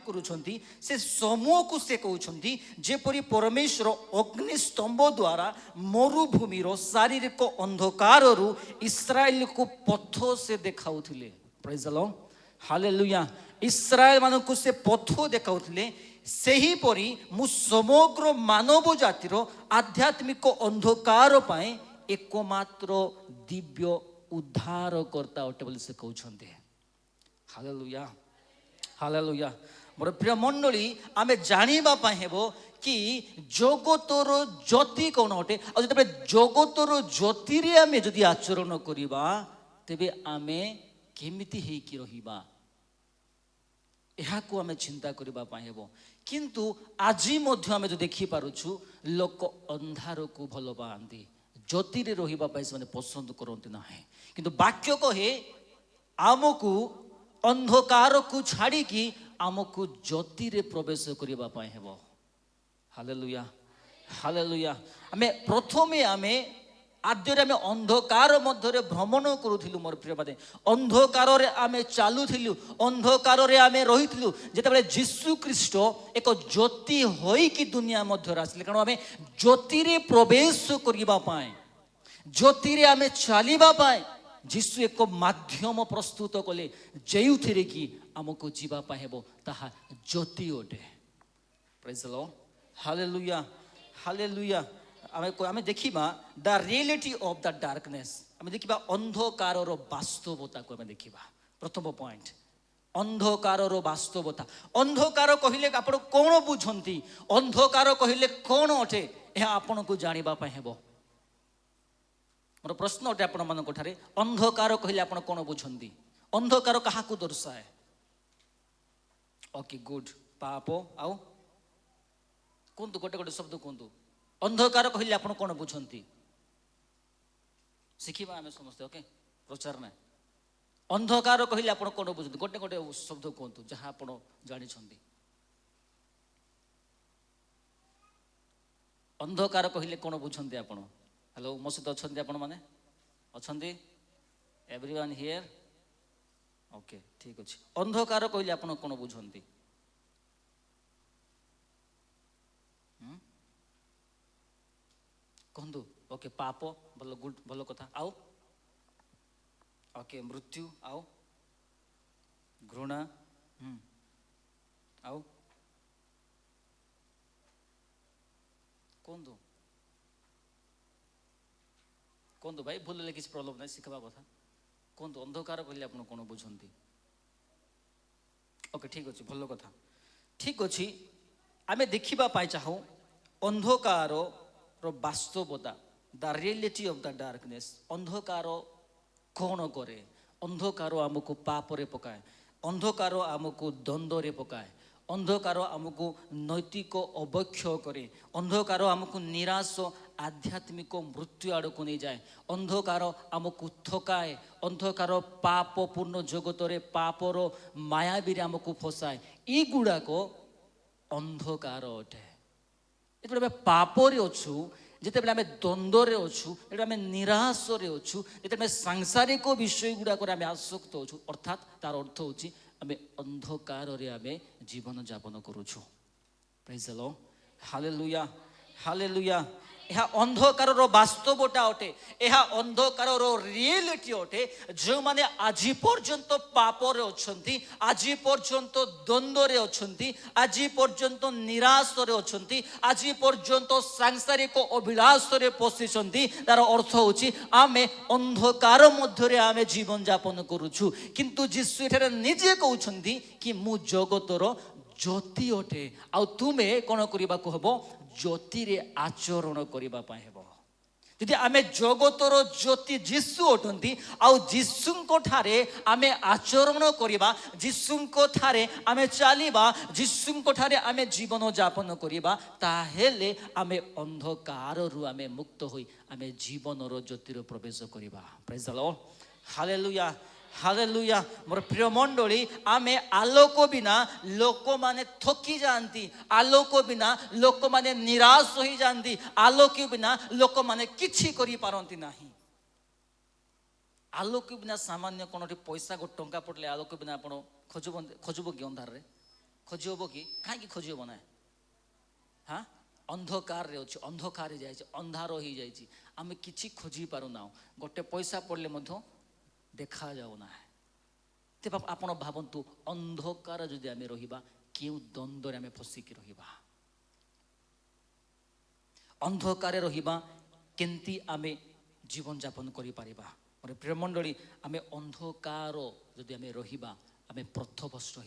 କରୁଛନ୍ତି ସେ ସମୂହକୁ ସେ କହୁଛନ୍ତି ଯେପରି ପରମେଶ୍ୱର ଅଗ୍ନିସ୍ତମ୍ଭ ଦ୍ୱାରା ମରୁଭୂମିର ଶାରୀରିକ ଅନ୍ଧକାରରୁ ଇସ୍ରାଏଲକୁ ପଥ ସେ ଦେଖାଉଥିଲେ। ପ୍ରେଜ୍ ଦ ଲର୍ଡ, ହାଲେଲୁୟା। ଇସ୍ରାଏଲ ମାନଙ୍କୁ ସେ ପଥ ଦେଖାଉଥିଲେ। ସେହିପରି ମୁଁ ସମଗ୍ର ମାନବ ଜାତିର ଆଧ୍ୟାତ୍ମିକ ଅନ୍ଧକାର ପାଇଁ ଏକମାତ୍ର ଦିବ୍ୟ ଉଦ୍ଧାରକର୍ତ୍ତା ଅଟେ ବୋଲି ସେ କହୁଛନ୍ତି। Hallelujah, hallelujah. ମୋର ପ୍ରିୟ ମଣ୍ଡଳୀ, ଆମେ ଜାଣିବା ପାଇଁ ହେବ କି ଜଗତର ଜ୍ୟୋତି କ'ଣ ଅଟେ। ଆଉ ଯେତେବେଳେ ଜଗତର ଜ୍ୟୋତିରେ ଆମେ ଯଦି ଆଚରଣ କରିବା ତେବେ ଆମେ କେମିତି ହେଇକି ରହିବା, ଏହାକୁ ଆମେ ଚିନ୍ତା କରିବା ପାଇଁ ହେବ। କିନ୍ତୁ ଆଜି ମଧ୍ୟ ଆମେ ଯଦି ଦେଖିପାରୁଛୁ ଲୋକ ଅନ୍ଧାରକୁ ଭଲ ପାଆନ୍ତି, ଜ୍ୟୋତିରେ ରହିବା ପାଇଁ ସେମାନେ ପସନ୍ଦ କରନ୍ତି ନାହିଁ। କିନ୍ତୁ ବାକ୍ୟ କହେ ଆମକୁ ଅନ୍ଧକାରକୁ ଛାଡ଼ିକି ଆମକୁ ଜ୍ୟୋତିରେ ପ୍ରବେଶ କରିବା ପାଇଁ ହେବ। Hallelujah, hallelujah. ପ୍ରଥମେ ଆଦ୍ୟରେ ଆମେ ଅନ୍ଧକାର ମଧ୍ୟରେ ଭ୍ରମଣ କରୁଥିଲୁ। ମୋର ପ୍ରିୟ ଭାଇ, ଅନ୍ଧକାରରେ ଆମେ ଚାଲୁଥିଲୁ, ଅନ୍ଧକାରରେ ଆମେ ରହିଥିଲୁ। ଯେତେବେଳେ ଯୀଶୁ ଖ୍ରୀଷ୍ଟ ଏକ ଜ୍ୟୋତି ହୋଇକି ଦୁନିଆ ମଧ୍ୟରେ ଆସିଲେ, କାରଣ ଆମେ ଜ୍ୟୋତିରେ ପ୍ରବେଶ କରିବା ପାଇଁ, ଜ୍ୟୋତିରେ ଆମେ ଚାଲିବା ପାଇଁ ଯୀଶୁ ଏକ ମାଧ୍ୟମ ପ୍ରସ୍ତୁତ କଲେ, ଯେଉଁଥିରେ କି ଆମକୁ ଯିବା ପାଇଁ ହେବ, ତାହା ଜ୍ୟୋତି ଅଟେ। ପ୍ରେଜ୍ ଦ ଲର୍ଡ, ହାଲେଲୁୟା, ହାଲେଲୁୟା। ଆମେ ଦେଖିବା ଦ ରିଏଲିଟି ଅଫ୍ ଦ ଡାର୍କନେସ୍। ଆମେ ଦେଖିବା ଅନ୍ଧକାରର ବାସ୍ତବତାକୁ ଆମେ ଦେଖିବା। ପ୍ରଥମ ପଏଣ୍ଟ, ଅନ୍ଧକାରର ବାସ୍ତବତା। ଅନ୍ଧକାର କହିଲେ ଆପଣ କ'ଣ ବୁଝନ୍ତି? ଅନ୍ଧକାର କହିଲେ କ'ଣ ଅଟେ? ଏହା ଆପଣଙ୍କୁ ଜାଣିବା ପାଇଁ ହେବ। ମୋର ପ୍ରଶ୍ନ ଅଟେ ଆପଣମାନଙ୍କ ଠାରେ, ଅନ୍ଧକାର କହିଲେ ଆପଣ କ'ଣ ବୁଝନ୍ତି? ଅନ୍ଧକାର କାହାକୁ ଦର୍ଶାଏ? Okay, good. ପାପ, ଆଉ କୁହନ୍ତୁ, ଗୋଟେ ଗୋଟେ ଶବ୍ଦ କୁହନ୍ତୁ। ଅନ୍ଧକାର କହିଲେ ଆପଣ କ'ଣ ବୁଝନ୍ତି? ଶିଖିବା ଆମେ ସମସ୍ତେ। ଓକେ, ପ୍ରଚାର ନାହିଁ। ଅନ୍ଧକାର କହିଲେ ଆପଣ କ'ଣ ବୁଝନ୍ତି? ଗୋଟେ ଗୋଟେ ଶବ୍ଦ କୁହନ୍ତୁ ଯାହା ଆପଣ ଜାଣିଛନ୍ତି। ଅନ୍ଧକାର କହିଲେ କ'ଣ ବୁଝନ୍ତି ଆପଣ? ହ୍ୟାଲୋ, ମୋ ସହିତ ଅଛନ୍ତି ଆପଣମାନେ? ଅଛନ୍ତି? Everyone here? ଓକେ, ଠିକ୍ ଅଛି। ଅନ୍ଧକାର କହିଲେ ଆପଣ କ'ଣ ବୁଝନ୍ତି? କୁହନ୍ତୁ। ଓକେ, ପାପ, ଭଲ, ଗୁଡ୍, ଭଲ କଥା। ଆଉ ଓକେ, ମୃତ୍ୟୁ, ଆଉ ଘୃଣା, ଆଉ କୁହନ୍ତୁ, କୁହନ୍ତୁ ଭାଇ, ଭୁଲ ହେଲେ କିଛି ପ୍ରୋବ୍ଲେମ୍ ନାହିଁ, ଶିଖିବା କଥା। କୁହନ୍ତୁ, ଅନ୍ଧକାର କହିଲେ ଆପଣ କ'ଣ ବୁଝନ୍ତି? ଓକେ, ଠିକ୍ ଅଛି, ଭଲ କଥା। ଠିକ୍ ଅଛି, ଆମେ ଦେଖିବା ପାଇଁ ଚାହୁଁ ଅନ୍ଧକାରର ବାସ୍ତବତା, ଦ ରିଏଲିଟି ଅଫ୍ ଦ ଡାର୍କନେସ୍। ଅନ୍ଧକାର କ'ଣ କରେ? ଅନ୍ଧକାର ଆମକୁ ପାପରେ ପକାଏ, ଅନ୍ଧକାର ଆମକୁ ଦ୍ୱନ୍ଦ୍ୱରେ ପକାଏ, ଅନ୍ଧକାର ଆମକୁ ନୈତିକ ଅବକ୍ଷୟ କରେ, ଅନ୍ଧକାର ଆମକୁ ନିରାଶ, ଆଧ୍ୟାତ୍ମିକ ମୃତ୍ୟୁ ଆଡ଼କୁ ନେଇଯାଏ, ଅନ୍ଧକାର ଆମକୁ ଥକାଏ, ଅନ୍ଧକାର ପାପପୂର୍ଣ୍ଣ ଜଗତରେ ପାପର ମାୟାବୀରେ ଆମକୁ ଫସାଏ। ଏଗୁଡ଼ାକ ଅନ୍ଧକାର ଅଟେ। ଯେତେବେଳେ ଆମେ ପାପରେ ଅଛୁ, ଯେତେବେଳେ ଆମେ ଦ୍ୱନ୍ଦ୍ୱରେ ଅଛୁ, ଯେତେବେଳେ ଆମେ ନିରାଶରେ ଅଛୁ, ଯେତେବେଳେ ଆମେ ସାଂସାରିକ ବିଷୟ ଗୁଡ଼ାକରେ ଆମେ ଆସକ୍ତ ଅଛୁ, ଅର୍ଥାତ୍ ତାର ଅର୍ଥ ହେଉଛି ଆମେ ଅନ୍ଧକାରରେ ଆମେ ଜୀବନ ଯାପନ କରୁଛୁ। ପ୍ରେଜ୍ ଦ ଲର୍ଡ, ହାଲେଲୁୟା, ହାଲେଲୁୟା। ଏହା ଅନ୍ଧକାରର ବାସ୍ତବତା ଅଟେ, ଏହା ଅନ୍ଧକାରର ରିଏଲିଟି ଅଟେ। ଯେଉଁମାନେ ଆଜି ପର୍ଯ୍ୟନ୍ତ ପାପରେ ଅଛନ୍ତି, ଆଜି ପର୍ଯ୍ୟନ୍ତ ଦ୍ୱନ୍ଦ୍ୱରେ ଅଛନ୍ତି, ଆଜି ପର୍ଯ୍ୟନ୍ତ ନିରାଶରେ ଅଛନ୍ତି, ଆଜି ପର୍ଯ୍ୟନ୍ତ ସାଂସାରିକ ଅଭିଳାଷରେ ପଶିଛନ୍ତି, ତାର ଅର୍ଥ ହେଉଛି ଆମେ ଅନ୍ଧକାର ମଧ୍ୟରେ ଆମେ ଜୀବନ ଯାପନ କରୁଛୁ। କିନ୍ତୁ ଯୀଶୁ ଏଠାରେ ନିଜେ କହୁଛନ୍ତି କି ମୁଁ ଜଗତର ଜ୍ୟୋତି ଅଟେ, ଆଉ ତୁମେ କ'ଣ କରିବାକୁ ହେବ? ଜ୍ୟୋତିରେ ଆଚରଣ କରିବା ପାଇଁ ହେବ। ଯଦି ଆମେ ଜଗତର ଜ୍ୟୋତି ଯୀଶୁ ଅଟନ୍ତି, ଆଉ ଯୀଶୁଙ୍କ ଠାରେ ଆମେ ଆଚରଣ କରିବା, ଯୀଶୁଙ୍କ ଠାରେ ଆମେ ଚାଲିବା, ଯୀଶୁଙ୍କ ଠାରେ ଆମେ ଜୀବନ ଯାପନ କରିବା, ତାହେଲେ ଆମେ ଅନ୍ଧକାରରୁ ଆମେ ମୁକ୍ତ ହୋଇ ଆମେ ଜୀବନର ଜ୍ୟୋତିରେ ପ୍ରବେଶ କରିବା। ପ୍ରେଜ୍ ଦ ଲର୍ଡ, ହାଲେଲୁୟା, ହାଲେଲୁୟା। ମୋର ପ୍ରିୟ ମଣ୍ଡଳୀ, ଆମେ ଆଲୋକ ବିନା ଲୋକମାନେ ଥକି ଯାଆନ୍ତି, ଆଲୋକ ବିନା ଲୋକମାନେ ନିରାଶ ହୋଇଯାଆନ୍ତି, ଆଲୋକ ବିନା ଲୋକମାନେ କିଛି କରିପାରନ୍ତି ନାହିଁ। ଆଲୋକ ବିନା ସାମାନ୍ୟ କ'ଣ ପଇସା, ଗୋଟେ ଟଙ୍କା ପଡ଼ିଲେ ଆଲୋକ ବିନା ଆପଣ ଖୋଜିବ କି ଅନ୍ଧାରରେ? खोज कि कहीं खोज ना हाँ अंधकार रे अच्छे अंधकार जाए अंधार हो जाए आम कि खोजी पारूना गोटे पैसा पड़े देखा जाऊना है तेज आप भावतु अंधकार जदि आम रहा क्यों द्वंद्व आम फसिकी रहा अंधकार रहा केमती आम जीवन जापन करें मोर प्रिय मंडली आम अंधकार जदि आम रहा आम पथभ्रष्ट हो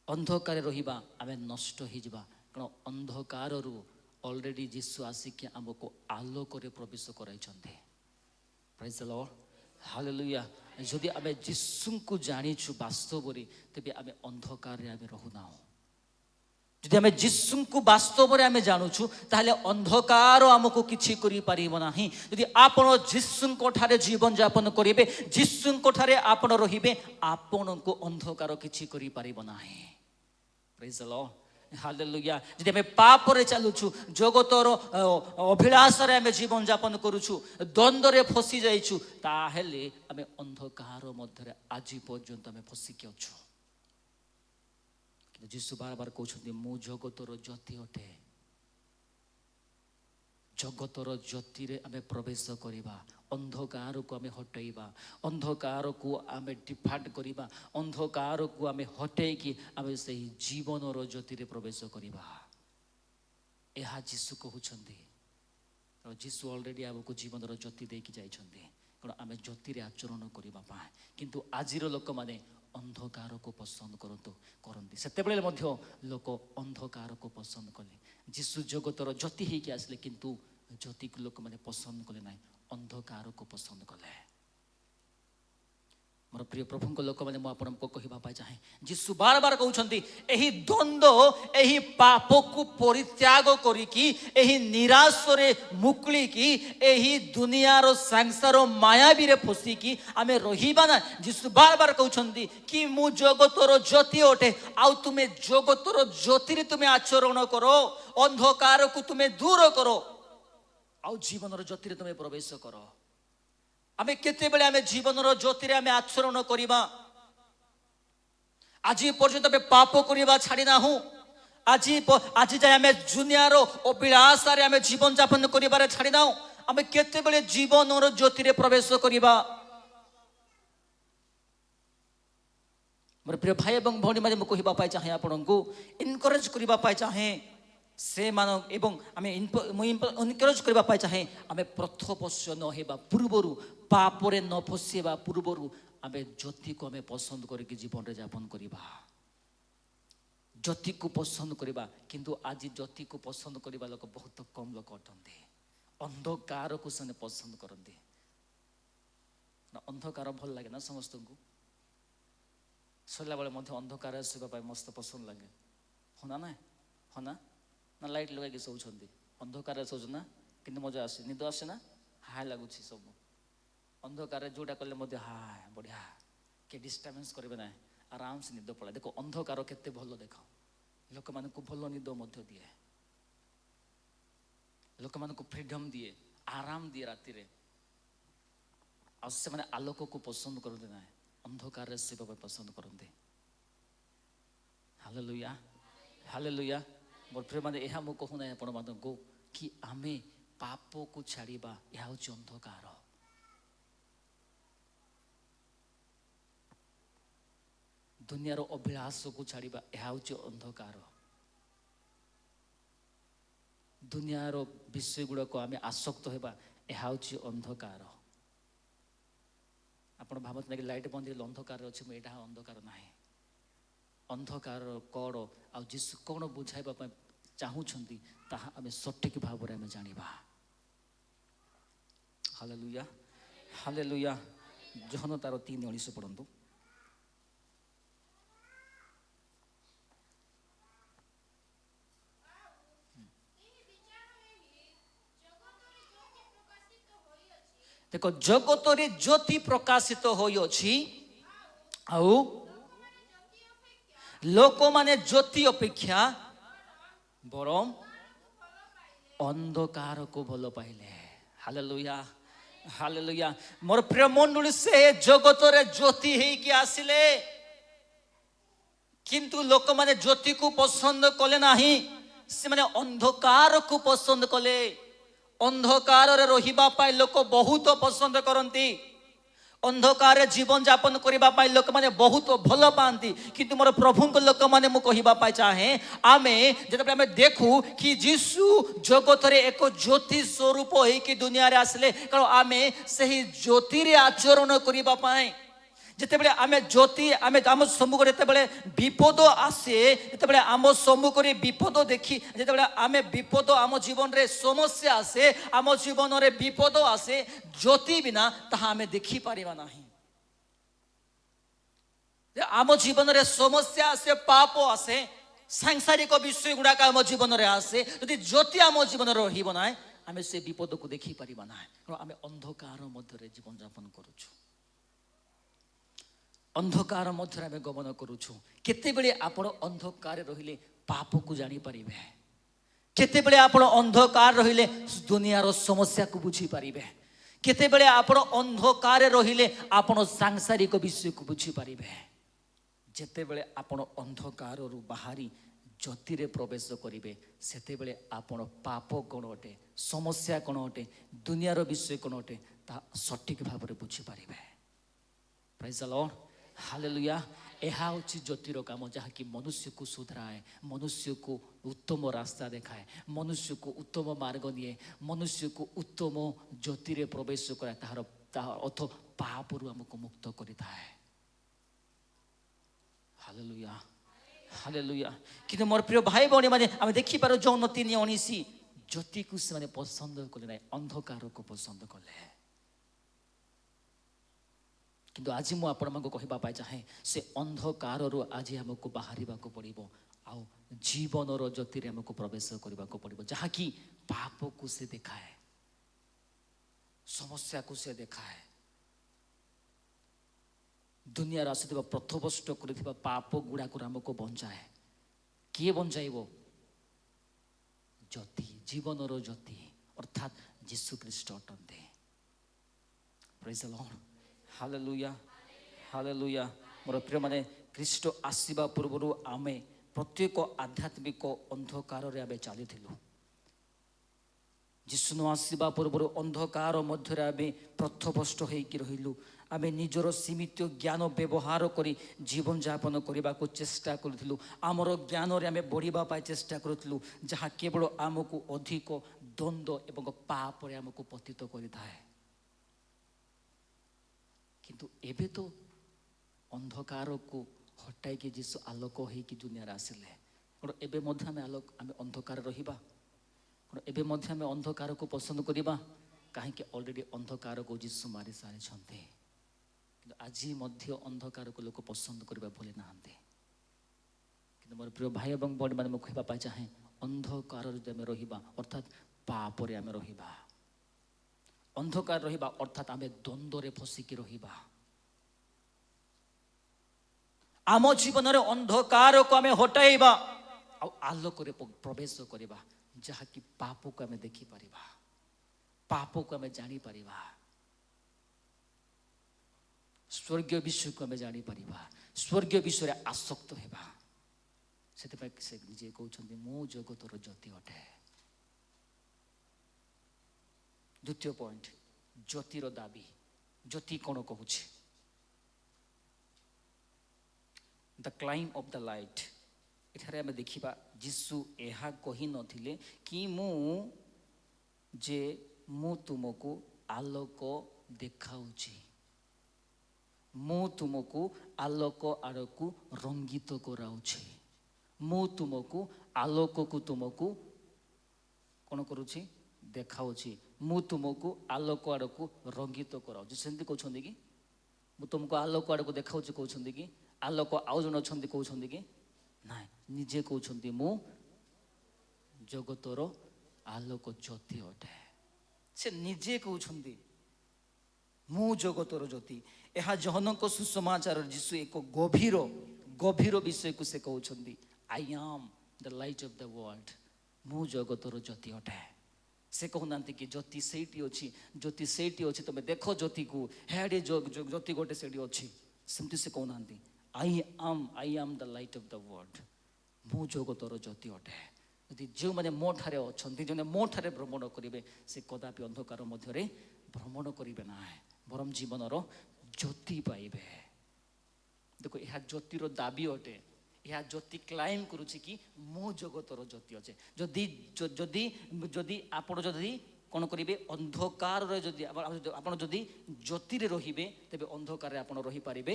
अंधकार रहा आम नष्ट हो कारण अंधकार ऑलरेडी जीसु आसिक आमको आलोक प्रवेश कराई प्रेज द लॉर्ड हालेलुया जदि आम जीसु को जानीचु वास्तव तेज आम अंधकार आम रहुना जदि आम जीसु को वास्तव आम जानूचु ताहले अंधकार आमको किछि करि परिबो नाही जदि आपण जीसु ठारे जीवन जापन करिवे जीसु ठारे आपण रहिबे आपण को अंधकार किछि करि परिबो नाही प्रेज द लॉर्ड हालेलुया जदि आम पाप रे चलुछु जगतर अभिलाष रे आम जीवन जापन करूछु द्वंद्व रे फसी जाइछु ताहेले आम अंधकार मध्य आज पर्यंत आम फसिकी अछु जीसु बार बार कहते मु जगतर ज्योति अटे जगतर ज्योति रे आम प्रवेश करिबा अंधकार को आम हटेबा अंधकार को आम डिफाट करिबा अंधकार को आम हटेकी आम से जीवन ज्योति रे प्रवेश करिबा यह जीसु कहउछंती जीसु ऑलरेडी आमको जीवन ज्योति देकी जाइछंती कारण आम ज्योति रे आचरण करिबा पाए किंतु आजिर लोक माने अंधकार को पसंद करती से लोक अंधकार को पसंद कले जीसु जगतर ज्योति होकर आसले किंतु ज्योति को लोक मैंने पसंद कले ना अंधकार को पसंद कले मोर प्रिय प्रभु लोक मैंने आपको कहवाई चाहे जीसु बार बार कहते यही द्वंद्व यही पाप को परित्याग करिकी यही निराश रे मुक्लिकी यही दुनियार संसार मायावी रे फसिकी आम रहिबा ना जीसु बार बार कहते कि मु जगतर ज्योति अटे आउ तुमे जगतर ज्योति रे तुमे आचरण करो अंधकार को तुमे दूर करो आउ जीवन ज्योति रे तुमे प्रवेश करो आमे केते बेले आमे जीवन ज्योति रे आमे आचरण करिबा आज पर्यंत आमे पाप करिबा छाड़ी ना हूँ आज जाए आमे दुनियार अभिलाष रे आमे जीवन जापन करिबारे छाड़ी ना आमे केते बेले जीवन ज्योति रे प्रवेश करिबा मोर प्रिय भाई एवं भौणी माने मु कहबा पाई चाहे आपनकु इनकरेज करिबा पाई चाहे से मान एवं आम इनकरेज करबा पाई चाहे आम प्रथपश्य न हेबा पूर्वरु पापरे न फसिबा पूर्वरु आम ज्योति को आम पसंद करके जीवन रे जापन करबा ज्योति को पसंद करबा किंतु आज ज्योति को पसंद करबा लोक बहुत कम लोक अटंती अंधकार को से पसंद करती अंधकार भल लगे ना समस्त को सोला बेले मध्य अंधकार आसवा मस्त पसंद लगे होना ना होना ना लाइट लगे शोचती अंधकार शोच ना कि मजा आसे निद आसे ना हाय लगुच सब अंधकार जोटा कले हाय बढ़िया किए डिस्टर्बेंस करेंगे ना आराम से निद पड़ा देखो अंधकार केते भल देख लोक मान भल निद दिए लोक मान फ्रीडम दिए आराम दिए राति से आलोक को पसंद करते ना अंधकार से पसंद करते हालेलुया हालेलुया मोर प्रिय माने यह मु कहूना आपण मानक कि आमे पाप को छाड़ीबा यह हूँ अंधकार दुनियार अभिलाष को छाड़ीबा यह हूँ अंधकार दुनियार विषय गुड़ाक आमे आसक्त होबा यह हूँ अंधकार आपण भावत ना कि लाइट बंद अंधकार अच्छे मुझे अंधकार ना अंधकार कौड़ आ जीसु कौन बुझाइबा चाहूँगी ताहा आमे सठिक भाव में जानिबा हालेलुया हालेलुया जोहन तार 3:19 पढ़ंतु देखो जगत रे ज्योति प्रकाशित होई अछि आउ लोक माने ज्योति अपेक्षा बरम अंधकार को भल पाइले हालेलुया हालेलुया मोर प्रिय मंडली से जगत रे ज्योति हे कि आसिले किंतु लोक माने ज्योति को पसंद कले नाही, से माने अंधकार को पसंद कले। अंधकार रे रहिबा पाई लोक बहुत पसंद करती, अंधकार जीवन यापन करने लोक मैंने बहुत भल पाती। किंतु मोर प्रभु लोक मैंने मुझे चाहे आमे जब आम देखू कि जीशु जगत रे एक ज्योति स्वरूप होइकी दुनिया रे आसले, कारण आमे सही ज्योति रे आचरण करने जितेबले आमे ज्योति आमे आम सम्मुख जितेबले विपद आसे, जितेबले आम सम्मुख विपद देखी, जितेबले आमे विपद आम जीवन रे समस्या आसे, आम जीवन रे विपद आसे, ज्योति बिना ताहा आमे देखि पारिबा नाही। आम जीवन रे समस्या आसे, पाप आसे, सांसारिक विषय गुड़ाक आम जीवन रे आसे, यदि ज्योति आम जीवन रे रहिबो नाही आमे से विपद को देखि पारिबा नाही, कारण आमे अंधकार मध्य जीवन यापन करूछु, अंधकार मध्य आम गमन करुछु। केतेबेले आपण अंधकार रहिले पाप को जानी पारिबे, केतेबेले आपण अंधकार रहिले दुनियार समस्या को बुझी पारिबे, केतेबेले आपण अंधकार रहिले आपण सांसारिक विषय को बुझी पारिबे। जेतेबेले आपण अंधकार रु बाहरी ज्योति रे प्रवेश करिवे, सेतेबेले आपण पाप कोन अटे, समस्या कोन अटे, दुनियार विषय कोन अटे ता सठिक भाव रे बुझी पारिबे। Praise the Lord, hallelujah. यह हूँ ज्योतिर काम जहाँकि मनुष्य को सुधराए, मनुष्य को उत्तम रास्ता देखाए, मनुष्य को उत्तम मार्ग निए, मनुष्य को उत्तम ज्योतिर प्रवेश कराए, तार अर्थ पाप आमको मुक्त करिथाए। Hallelujah, hallelujah. किंतु मोर प्रिय भाई भौणी माने आम देखिपार जौन 3:19 ज्योति को से पसंद कले ना, अंधकार को पसंद कले। किंतु आज मु आपण मानक कहबा पाई चाहे से अंधकार रु आज हमको बाहरिबा को पड़िबो, आउ जीवन रो ज्योति रे हमको प्रवेश करबा को पड़िबो, जहाँ की पाप को से देखाए, समस्या को से देखाए, दुनिया आसुथिबा प्रथवष्ट करथिबा पाप गुडा को हमको बंचाए। किए बंचाइबो? ज्योति, जीवन रो ज्योति अर्थात यीशु ख्रीष्ट अटंते। Praise the Lord, hallelujah, hallelujah. मोर प्रिय माने ख्रीष्ट आसीबा पूर्व आमे प्रत्येक आध्यात्मिक अंधकार रे आबे चली थिलु। यीशु न आसीबा पूर्व अंधकार मध्य आमे प्रथवष्ट होइकी रहिलु। आमे निजर सीमित ज्ञान व्यवहार करी जीवन यापन करने को चेष्टा करूँ, आमर ज्ञान रे आमे बढ़िबा पाई चेष्टा करूँ, जहाँ केवल आमको अधिक द्वंद्व एवं पाप रे आमको पतित करिथाए। किंतु एबे तो अंधकार को हटाई कि जीसु आलोक होइकी दुनिया आसिले, एबे मध्य आमे आलोक आमे अंधकार रहिबा, एबे मध्य आमे अंधकार को पसंद करिबा, काहेकि ऑलरेडी अंधकार को जीसु मारी सारी छंते। आज मध्य अंधकार को लोक पसंद करबा भूले नाहंते। किंतु मोर प्रिय भाई एवं बड़ माने कहबा पाई चाहे अंधकार रे आमे रहिबा अर्थात पाप रे आमे रहिबा, अंधकार रहिबा अर्थात आमे द्वंद्व रे फसिकी रहिबा। आम जीवन रे अंधकार को आमे हटाइबा आ आलोक रे प्रवेश करिबा, जहाँ कि पाप को आमे देखि परिबा, पाप को आमे जानी परिबा, स्वर्गीय विषय को आमे जानी परिबा, स्वर्गीय विषय रे आसक्त हेबा। सेते से निजे कहउछन्ती मु जगतर ज्योति अटे। द्वितीय पॉइंट, ज्योतिर दाबी। ज्योति कौन कहूँ? The claim of the light. एठारे आमे देखिबा जीसु एहा कहि नथिले कि मु तुमको आलोक देखाउछि, मु तुमको आलोक आड़कू रंगित कराउछि, मु तुमको आलोक को तुमको कौन करुछि? देखाउछि, मु तुमको आलोक आड़कू रंगित कराउछि। सेमती कहउछन्ती कि मु तुमको आलोक आड़कू देखाउछि, कहउछन्ती कि आलोक आउ जण अछन्ती कहउछन्ती कि नाइ, निजे कहउछन्ती मु जगतर आलोक ज्योति अटे। से निजे कहउछन्ती मु जगतर ज्योति। यह जहनक सुसमाचार जीशु एक गभीर गभीर विषय को से कहउछन्ती, I am the light of the world. मु जगतर ज्योति अटे। से कहना कि ज्योति सेठी अच्छी, ज्योति सेठी अच्छी, तुम देख ज्योति को, हेडे ज्योति गोटे सेठी अच्छी, सेमती से कहना I am the light of the world. ମୁଁ ଜଗତର ଜ୍ୟୋତି ଅଟେ। ଯଦି ଯେଉଁମାନେ ମୋ ଠାରେ ଅଛନ୍ତି, ଯେଉଁମାନେ ମୋ ଠାରେ ଭ୍ରମଣ କରିବେ, ସେ କଦାପି ଅନ୍ଧକାର ମଧ୍ୟରେ ଭ୍ରମଣ କରିବେ ନାହିଁ, ବରଂ ଜୀବନର ଜ୍ୟୋତି ପାଇବେ। ଦେଖ, ଏହା ଜ୍ୟୋତିର ଦାବି ଅଟେ। ଏହା ଜ୍ୟୋତି କ୍ଲାଇମ୍ କରୁଛି କି ମୁଁ ଜଗତର ଜ୍ୟୋତି ଅଛେ। ଯଦି ଯଦି ଯଦି ଆପଣ ଯଦି କ'ଣ କରିବେ, ଅନ୍ଧକାରରେ ଯଦି ଆପଣ ଯଦି ଜ୍ୟୋତିରେ ରହିବେ, ତେବେ ଅନ୍ଧକାରରେ ଆପଣ ରହିପାରିବେ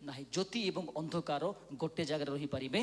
ନାହିଁ। ଜ୍ୟୋତି ଏବଂ ଅନ୍ଧକାର ଗୋଟେ ଜାଗାରେ ରହିପାରିବେ